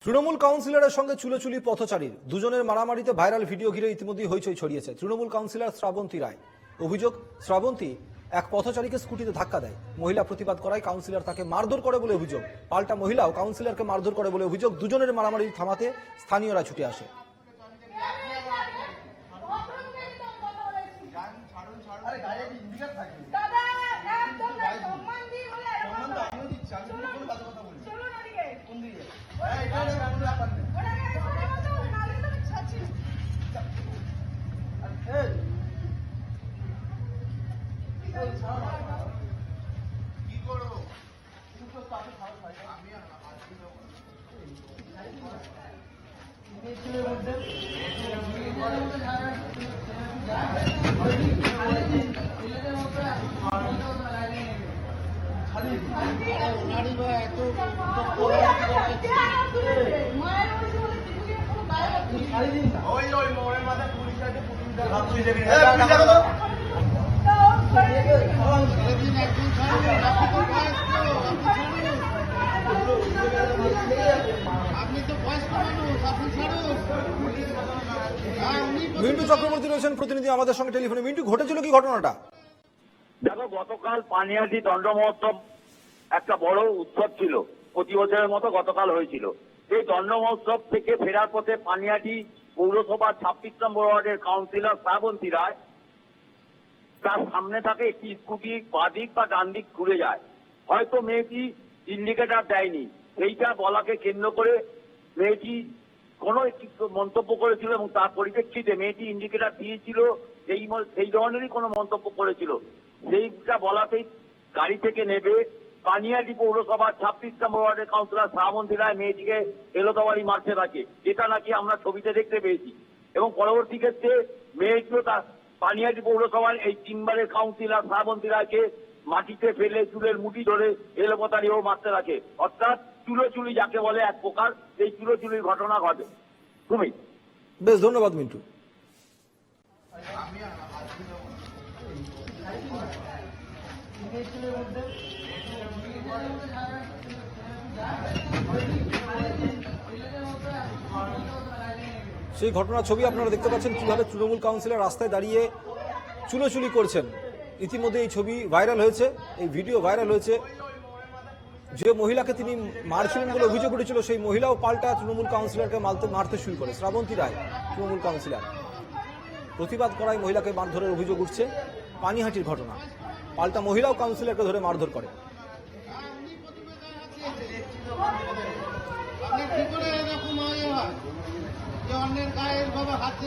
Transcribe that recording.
তৃণমূল কাউন্সিলরের সঙ্গে চুলোচুলি পথচারীর দুজনের মারামারিতে ভাইরাল ভিডিও ঘিরে ইতিমধ্যেই হইচই ছড়িয়েছে। তৃণমূল কাউন্সিলর শ্রাবন্তী রায় অভিযোগ, শ্রাবন্তী এক পথচারীকে স্কুটিতে ধাক্কা দেয়। মহিলা প্রতিবাদ করায় কাউন্সিলর তাকে মারধর করে বলে অভিযোগ। পাল্টা মহিলাও কাউন্সিলরকে মারধর করে বলে অভিযোগ। দুজনের মারামারি থামাতে স্থানীয়রা ছুটে আসে। মিন্টু চক্রবর্তী রয়েছেন প্রতিনিধি আমাদের সঙ্গে টেলিফোনে। মিন্টু, ঘটেছিল কি ঘটনাটা? দেখো, গতকাল পানিহাটি দণ্ড মহোৎসব একটা বড় উৎসব ছিল, প্রতি বছরের মতো গতকাল হয়েছিল। এই দণ্ড মহোৎসব থেকে ফেরার পথে পানিহাটি পৌরসভার 26 নম্বর ওয়ার্ডের কাউন্সিলর শ্রাবন্তী রায়, তার সামনে থাকে একটি স্কুটি বাদিক বা ডান দিক ঘুরে যায়। হয়তো মেয়েটি ইন্ডিকেটর দেয়নি, সেইটা বলাকে কেন্দ্র করে মেয়েটি কোনো একটি মন্তব্য করেছিল এবং তার পরিপ্রেক্ষিতে মেয়েটি ইন্ডিকেটর দিয়েছিল, সেই ধরনেরই কোনো মন্তব্য করেছিল। সেইটা বলাতেই গাড়ি থেকে নেবে পানিহাটি পৌরসভার 26 নম্বর ওয়ার্ডের কাউন্সিলর শ্রাবন্তী রায় মেয়েটিকে এলোতাবাড়ি মারতে থাকে, যেটা নাকি আমরা ছবিতে দেখতে পেয়েছি। এবং পরবর্তী ক্ষেত্রে মেয়েটিও তার পানিহাটি পৌরসভার এই 3 বারের কাউন্সিলর শ্রাবন্তী রায়কে মাটিতে ফেলে চুলের মুঠি ধরে এলোপাতাড়িও মারতে থাকে। অর্থাৎ চুলোচুলি যাকে বলে এক প্রকার, এই চুলোচুলির ঘটনা ঘটে। তুমি বেশ, ধন্যবাদ মিন্টু। সেই ঘটনার ছবি আপনারা দেখতে পাচ্ছেন, কিভাবে তৃণমূল কাউন্সিলর রাস্তায় দাঁড়িয়ে চুলোচুলি করছেন। ইতিমধ্যে এই ছবি ভাইরাল হয়েছে, এই ভিডিও ভাইরাল হয়েছে। যে মহিলাকে তিনি মারছিলেন বলে অভিযোগ উঠেছিল, সেই মহিলাও পাল্টা তৃণমূল কাউন্সিলরকে মারতে শুরু করে। শ্রাবন্তী রায় তৃণমূল কাউন্সিলর প্রতিবাদ করায় মহিলাকে মারধরের অভিযোগ উঠছে। পানিহাটির ঘটনা, পাল্টা মহিলাও কাউন্সিলরকে ধরে মারধর করে। অন্যের গায়ের বাবা হাত